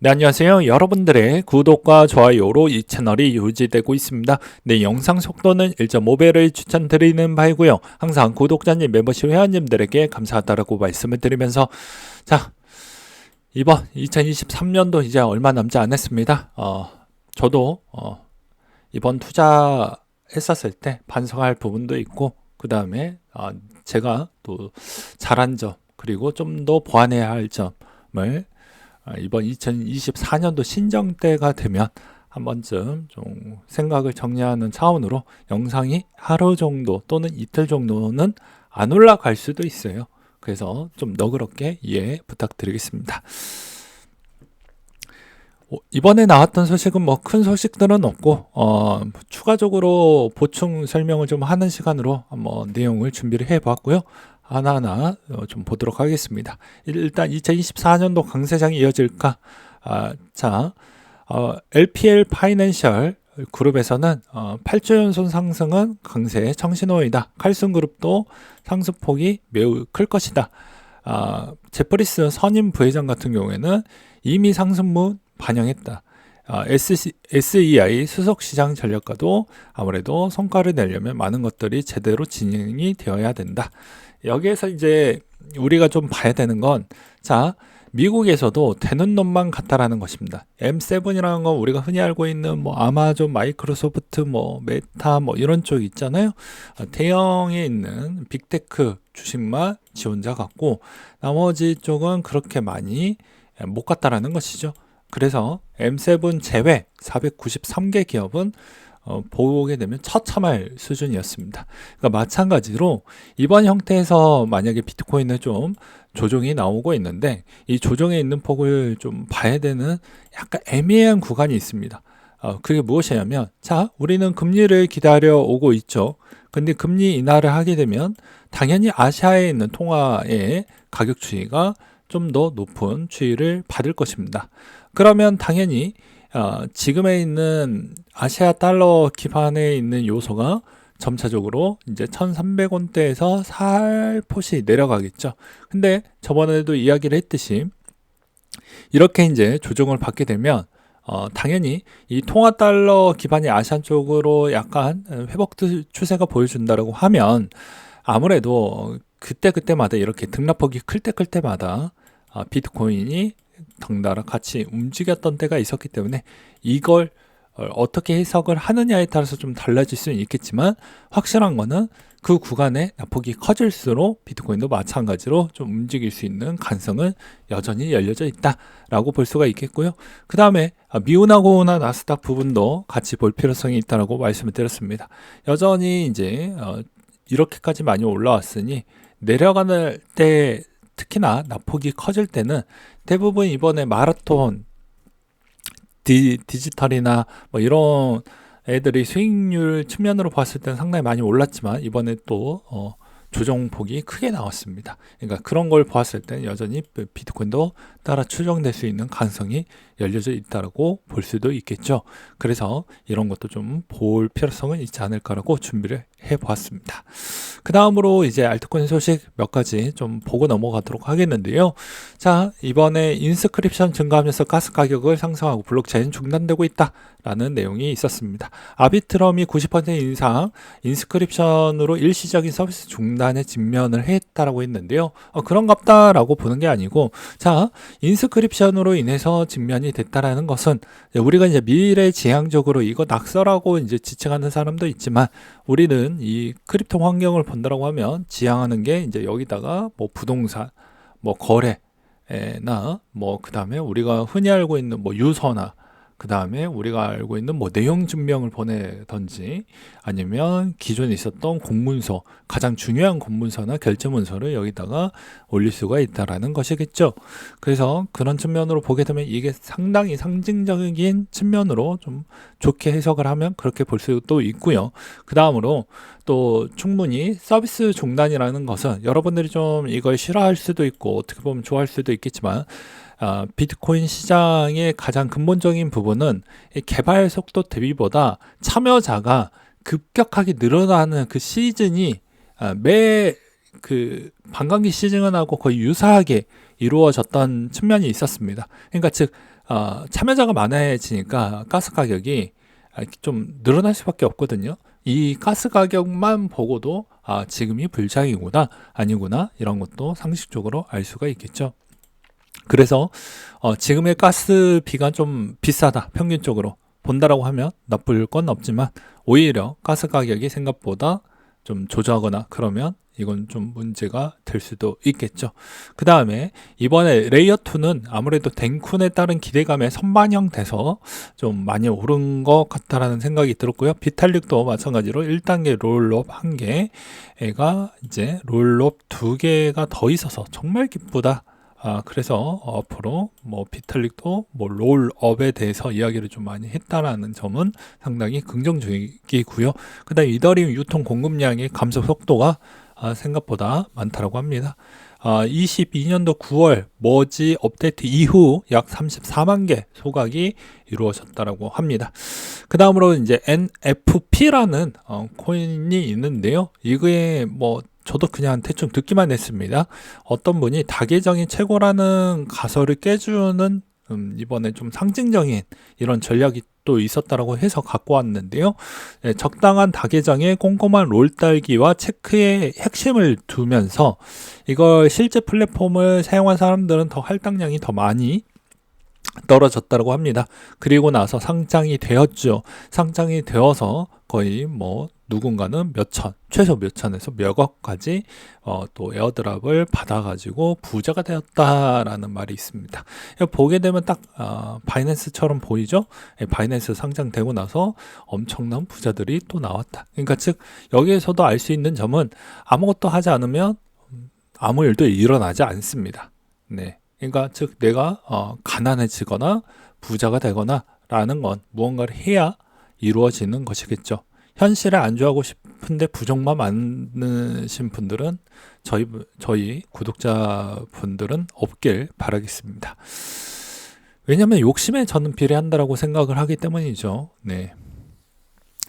네, 안녕하세요. 여러분들의 구독과 좋아요로 이 채널이 유지되고 있습니다. 네, 영상 속도는 1.5배를 추천드리는 바이고요. 항상 구독자님, 멤버십 회원님들에게 감사하다라고 말씀을 드리면서 자, 이번 2023년도 이제 얼마 남지 않았습니다. 저도 이번 투자했었을 때 반성할 부분도 있고 그 다음에 제가 또 잘한 점 그리고 좀 더 보완해야 할 점을 이번 2024년도 신정 때가 되면 한 번쯤 좀 생각을 정리하는 차원으로 영상이 하루 정도 또는 이틀 정도는 안 올라갈 수도 있어요. 그래서 좀 너그럽게 이해 부탁드리겠습니다. 이번에 나왔던 소식은 뭐 큰 소식들은 없고 추가적으로 보충 설명을 좀 하는 시간으로 한번 내용을 준비를 해 봤고요. 하나하나 좀 보도록 하겠습니다. 일단 2024년도 강세장이 이어질까? LPL 파이낸셜 그룹에서는 8조 연손 상승은 강세의 청신호이다. 칼슘그룹도 상승폭이 매우 클 것이다. 제프리스 선임 부회장 같은 경우에는 이미 상승분 반영했다. SEI 수석시장 전략가도 아무래도 성과를 내려면 많은 것들이 제대로 진행이 되어야 된다. 여기에서 이제 우리가 좀 봐야 되는 건 미국에서도 되는 놈만 같다라는 것입니다. M7이라는 건 우리가 흔히 알고 있는 뭐 아마존, 마이크로소프트, 뭐 메타 뭐 이런 쪽 있잖아요. 대형에 있는 빅테크 주식만 지원자 같고 나머지 쪽은 그렇게 많이 못 갔다라는 것이죠. 그래서 M7 제외 493개 기업은 보게 되면 처참할 수준이었습니다. 그러니까 마찬가지로 이번 형태에서 만약에 비트코인에 좀 조정이 나오고 있는데 이 조정에 있는 폭을 좀 봐야 되는 약간 애매한 구간이 있습니다. 그게 무엇이냐면 우리는 금리를 기다려 오고 있죠. 근데 금리 인하를 하게 되면 당연히 아시아에 있는 통화의 가격 추이가 좀 더 높은 추이를 받을 것입니다. 그러면 당연히 지금에 있는 아시아 달러 기반에 있는 요소가 점차적으로 이제 1,300원대에서 살포시 내려가겠죠. 근데 저번에도 이야기를 했듯이 이렇게 이제 조정을 받게 되면 당연히 이 통화 달러 기반의 아시아 쪽으로 약간 회복 추세가 보여준다라고 하면 아무래도 그때마다 이렇게 등락폭이 클 때마다 비트코인이 덩달아 같이 움직였던 때가 있었기 때문에 이걸 어떻게 해석을 하느냐에 따라서 좀 달라질 수는 있겠지만 확실한 거는 그 구간의 낙폭이 커질수록 비트코인도 마찬가지로 좀 움직일 수 있는 가능성은 여전히 열려져 있다라고 볼 수가 있겠고요. 그 다음에 미우나고나 나스닥 부분도 같이 볼 필요성이 있다라고 말씀을 드렸습니다. 여전히 이제 이렇게까지 많이 올라왔으니 내려가는 때 특히나 낙폭이 커질 때는 대부분 이번에 마라톤 디지털이나 뭐 이런 애들이 수익률 측면으로 봤을 때는 상당히 많이 올랐지만 이번에 또 조정폭이 크게 나왔습니다. 그러니까 그런 걸 보았을 때는 여전히 비트코인도 따라 추정될 수 있는 가능성이 열려져 있다고 볼 수도 있겠죠. 그래서 이런 것도 좀 볼 필요성은 있지 않을까라고 준비를 해보았습니다. 그 다음으로 이제 알트코인 소식 몇 가지 좀 보고 넘어가도록 하겠는데요. 이번에 인스크립션 증가하면서 가스 가격을 상승하고 블록체인 중단되고 있다라는 내용이 있었습니다. 아비트럼이 90% 인상, 인스크립션으로 일시적인 서비스 중단에 직면을 했다라고 했는데요. 그런갑다라고 보는 게 아니고, 인스크립션으로 인해서 직면이 됐다라는 것은 우리가 이제 미래지향적으로 이거 낙서라고 이제 지칭하는 사람도 있지만 우리는 이 크립토 환경을 본다라고 하면 지향하는 게 이제 여기다가 뭐 부동산, 뭐 거래나 뭐 그 다음에 우리가 흔히 알고 있는 뭐 유서나 그 다음에 우리가 알고 있는 뭐 내용 증명을 보내던지 아니면 기존에 있었던 공문서, 가장 중요한 공문서나 결제문서를 여기다가 올릴 수가 있다라는 것이겠죠. 그래서 그런 측면으로 보게 되면 이게 상당히 상징적인 측면으로 좀 좋게 해석을 하면 그렇게 볼 수도 있고요. 그 다음으로 또 충분히 서비스 중단이라는 것은 여러분들이 좀 이걸 싫어할 수도 있고 어떻게 보면 좋아할 수도 있겠지만 비트코인 시장의 가장 근본적인 부분은 개발 속도 대비보다 참여자가 급격하게 늘어나는 그 시즌이 매 반감기 시즌하고 거의 유사하게 이루어졌던 측면이 있었습니다. 그러니까 즉 참여자가 많아지니까 가스 가격이 좀 늘어날 수밖에 없거든요. 이 가스 가격만 보고도 지금이 불장이구나 아니구나 이런 것도 상식적으로 알 수가 있겠죠. 그래서 지금의 가스비가 좀 비싸다 평균적으로 본다라고 하면 나쁠 건 없지만 오히려 가스 가격이 생각보다 좀 조저하거나 그러면 이건 좀 문제가 될 수도 있겠죠. 그 다음에 이번에 레이어2는 아무래도 댕쿤에 따른 기대감에 선반영돼서 좀 많이 오른 것 같다라는 생각이 들었고요. 비탈릭도 마찬가지로 1단계 롤업 1개가 이제 롤업 2개가 더 있어서 정말 기쁘다. 그래서 앞으로 뭐 비탈릭도 뭐 롤업에 대해서 이야기를 좀 많이 했다라는 점은 상당히 긍정적이고요. 그 다음에 이더리움 유통 공급량의 감소 속도가 생각보다 많다라고 합니다. 22년도 9월 머지 업데이트 이후 약 34만 개 소각이 이루어졌다라고 합니다. 그 다음으로 이제 NFP라는 코인이 있는데요. 이게 뭐 저도 그냥 대충 듣기만 했습니다. 어떤 분이 다계정이 최고라는 가설을 깨주는 이번에 좀 상징적인 이런 전략이 또 있었다라고 해서 갖고 왔는데요. 적당한 다계정에 꼼꼼한 롤 딸기와 체크의 핵심을 두면서 이걸 실제 플랫폼을 사용한 사람들은 더 할당량이 더 많이 떨어졌다고 합니다. 그리고 나서 상장이 되었죠. 상장이 되어서 거의 뭐 누군가는 몇천, 최소 몇천에서 몇억까지 또 에어드랍을 받아가지고 부자가 되었다라는 말이 있습니다. 보게 되면 딱 바이낸스처럼 보이죠? 바이낸스 상장되고 나서 엄청난 부자들이 또 나왔다. 그러니까 즉 여기에서도 알 수 있는 점은 아무것도 하지 않으면 아무 일도 일어나지 않습니다. 네. 그러니까 즉 내가 가난해지거나 부자가 되거나 라는 건 무언가를 해야 이루어지는 것이겠죠. 현실에 안주하고 싶은데 부족만 많으신 분들은 저희 구독자분들은 없길 바라겠습니다. 왜냐하면 욕심에 저는 비례한다라고 생각을 하기 때문이죠. 네.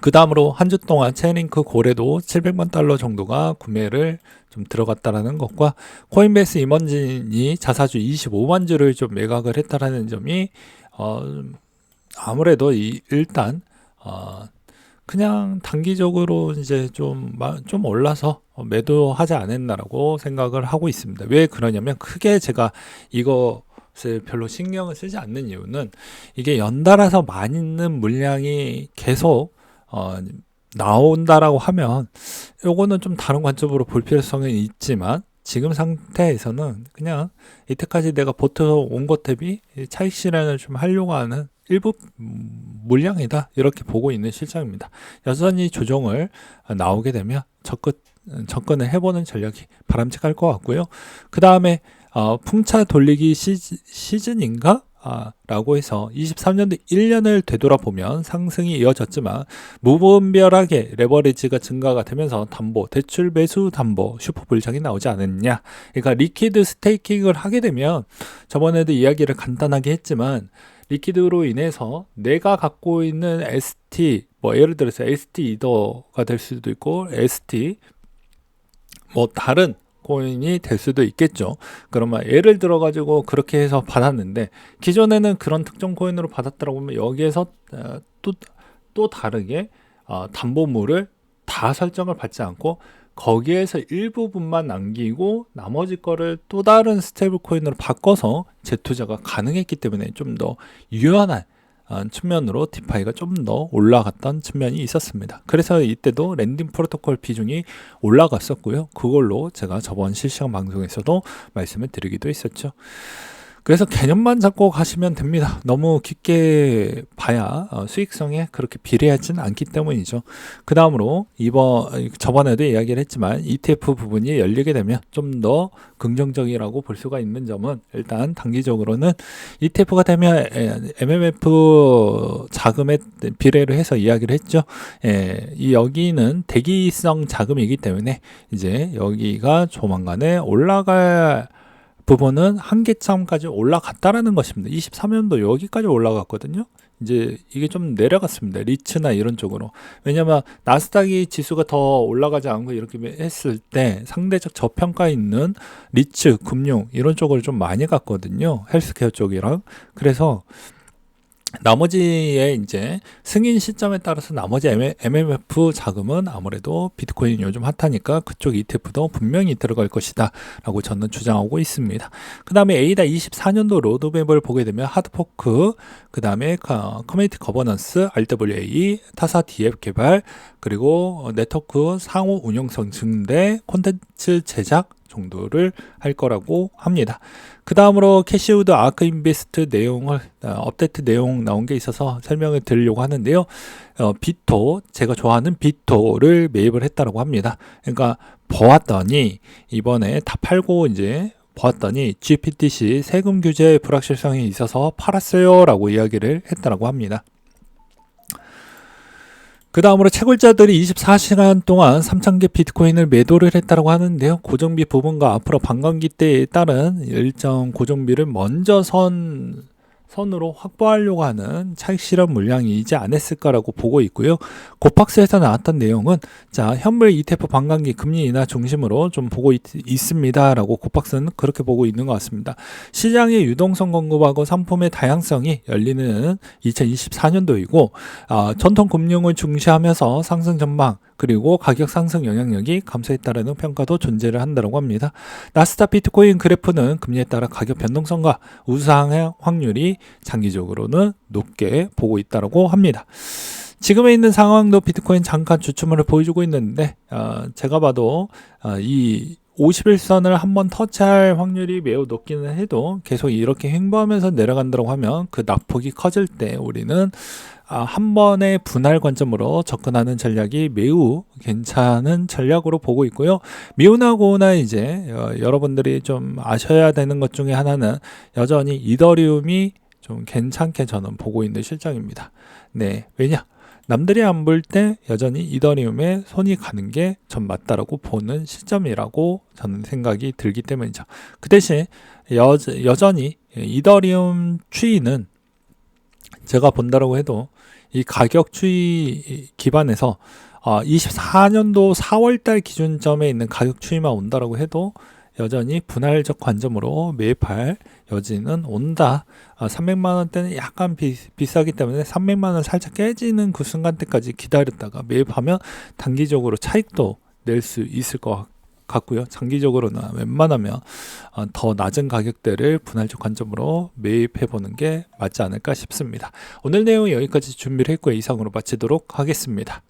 그 다음으로 한 주 동안 체인링크 고래도 700만 달러 정도가 구매를 좀 들어갔다라는 것과 코인베이스 임원진이 자사주 25만 주를 좀 매각을 했다라는 점이 아무래도 일단 그냥 단기적으로 이제 좀 올라서 매도하지 않았나라고 생각을 하고 있습니다. 왜 그러냐면 크게 제가 이것을 별로 신경을 쓰지 않는 이유는 이게 연달아서 많은 물량이 계속 나온다라고 하면 요거는 좀 다른 관점으로 볼 필요성은 있지만 지금 상태에서는 그냥 이때까지 내가 버텨온 것 대비 차익 실현을 좀 하려고 하는 일부 물량이다 이렇게 보고 있는 실정입니다. 여전히 조정을 나오게 되면 접근을 해보는 전략이 바람직할 것 같고요. 그 다음에 풍차 돌리기 시즌인가? 라고 해서 23년도 1년을 되돌아보면 상승이 이어졌지만 무분별하게 레버리지가 증가가 되면서 담보, 대출 매수 담보, 슈퍼 불장이 나오지 않았냐. 그러니까 리퀴드 스테이킹을 하게 되면 저번에도 이야기를 간단하게 했지만 리퀴드로 인해서 내가 갖고 있는 ST, 뭐 예를 들어서 ST 이더가 될 수도 있고 ST 뭐 다른 코인이 될 수도 있겠죠. 그러면 예를 들어 가지고 그렇게 해서 받았는데 기존에는 그런 특정 코인으로 받았다라고 하면 여기에서 또 다르게 담보물을 다 설정을 받지 않고 거기에서 일부분만 남기고 나머지 거를 또 다른 스테이블 코인으로 바꿔서 재투자가 가능했기 때문에 좀 더 유연한 측면으로 디파이가 좀 더 올라갔던 측면이 있었습니다. 그래서 이때도 랜딩 프로토콜 비중이 올라갔었고요. 그걸로 제가 저번 실시간 방송에서도 말씀을 드리기도 했었죠. 그래서 개념만 잡고 가시면 됩니다. 너무 깊게 봐야 수익성에 그렇게 비례하지는 않기 때문이죠. 그 다음으로 저번에도 이야기를 했지만 ETF 부분이 열리게 되면 좀 더 긍정적이라고 볼 수가 있는 점은 일단 단기적으로는 ETF가 되면 MMF 자금에 비례를 해서 이야기를 했죠. 여기는 대기성 자금이기 때문에 이제 여기가 조만간에 올라갈 부분은 한계점까지 올라갔다라는 것입니다. 23년도 여기까지 올라갔거든요. 이제 이게 좀 내려갔습니다. 리츠나 이런 쪽으로. 왜냐면 나스닥이 지수가 더 올라가지 않고 이렇게 했을 때 상대적 저평가 있는 리츠, 금융 이런 쪽으로 좀 많이 갔거든요. 헬스케어 쪽이랑. 그래서 나머지의 이제 승인 시점에 따라서 나머지 MMF 자금은 아무래도 비트코인 요즘 핫하니까 그쪽 ETF도 분명히 들어갈 것이다 라고 저는 주장하고 있습니다. 그 다음에 에이다 24년도 로드맵을 보게 되면 하드포크, 그 다음에 커뮤니티 거버넌스, RWA, 타사 DF 개발, 그리고 네트워크 상호 운영성 증대, 콘텐츠 제작 정도를 할 거라고 합니다. 그 다음으로 캐시우드 아크 인베스트 내용을 업데이트 내용 나온 게 있어서 설명을 드리려고 하는데요. 비토, 제가 좋아하는 비토를 매입을 했다라고 합니다. 그러니까 보았더니 이번에 다 팔고 이제 보았더니 GBTC 세금 규제 불확실성이 있어서 팔았어요 라고 이야기를 했다라고 합니다. 그 다음으로 채굴자들이 24시간 동안 3,000개 비트코인을 매도를 했다고 하는데요. 고정비 부분과 앞으로 반감기 때에 따른 일정 고정비를 먼저 선으로 확보하려고 하는 차익 실현 물량이지 않았을까라고 보고 있고요. 고팍스에서 나왔던 내용은 자, 현물 ETF 반감기 금리 인하 중심으로 좀 보고 있습니다라고 고팍스는 그렇게 보고 있는 것 같습니다. 시장의 유동성 공급하고 상품의 다양성이 열리는 2024년도이고 전통 금융을 중시하면서 상승 전망 그리고 가격 상승 영향력이 감소했다라는 평가도 존재를 한다고 합니다. 나스닥 비트코인 그래프는 금리에 따라 가격 변동성과 우상향 확률이 장기적으로는 높게 보고 있다고 합니다. 지금에 있는 상황도 비트코인 잠깐 주춤을 보여주고 있는데 제가 봐도 이 51선을 한번 터치할 확률이 매우 높기는 해도 계속 이렇게 횡보하면서 내려간다고 하면 그 낙폭이 커질 때 우리는 한 번의 분할 관점으로 접근하는 전략이 매우 괜찮은 전략으로 보고 있고요. 미우나고나 이제 여러분들이 좀 아셔야 되는 것 중에 하나는 여전히 이더리움이 좀 괜찮게 저는 보고 있는 실정입니다. 네, 왜냐? 남들이 안 볼 때 여전히 이더리움에 손이 가는 게 전 맞다라고 보는 시점이라고 저는 생각이 들기 때문이죠. 그 대신 여전히 이더리움 추이는 제가 본다라고 해도 이 가격 추이 기반에서 24년도 4월달 기준점에 있는 가격 추이만 온다라고 해도 여전히 분할적 관점으로 매입할 여지는 온다. 300만 원대는 약간 비싸기 때문에 300만 원 살짝 깨지는 그 순간대까지 기다렸다가 매입하면 단기적으로 차익도 낼 수 있을 것 같고요. 장기적으로는 웬만하면 더 낮은 가격대를 분할적 관점으로 매입해 보는 게 맞지 않을까 싶습니다. 오늘 내용 여기까지 준비를 했고요. 이상으로 마치도록 하겠습니다.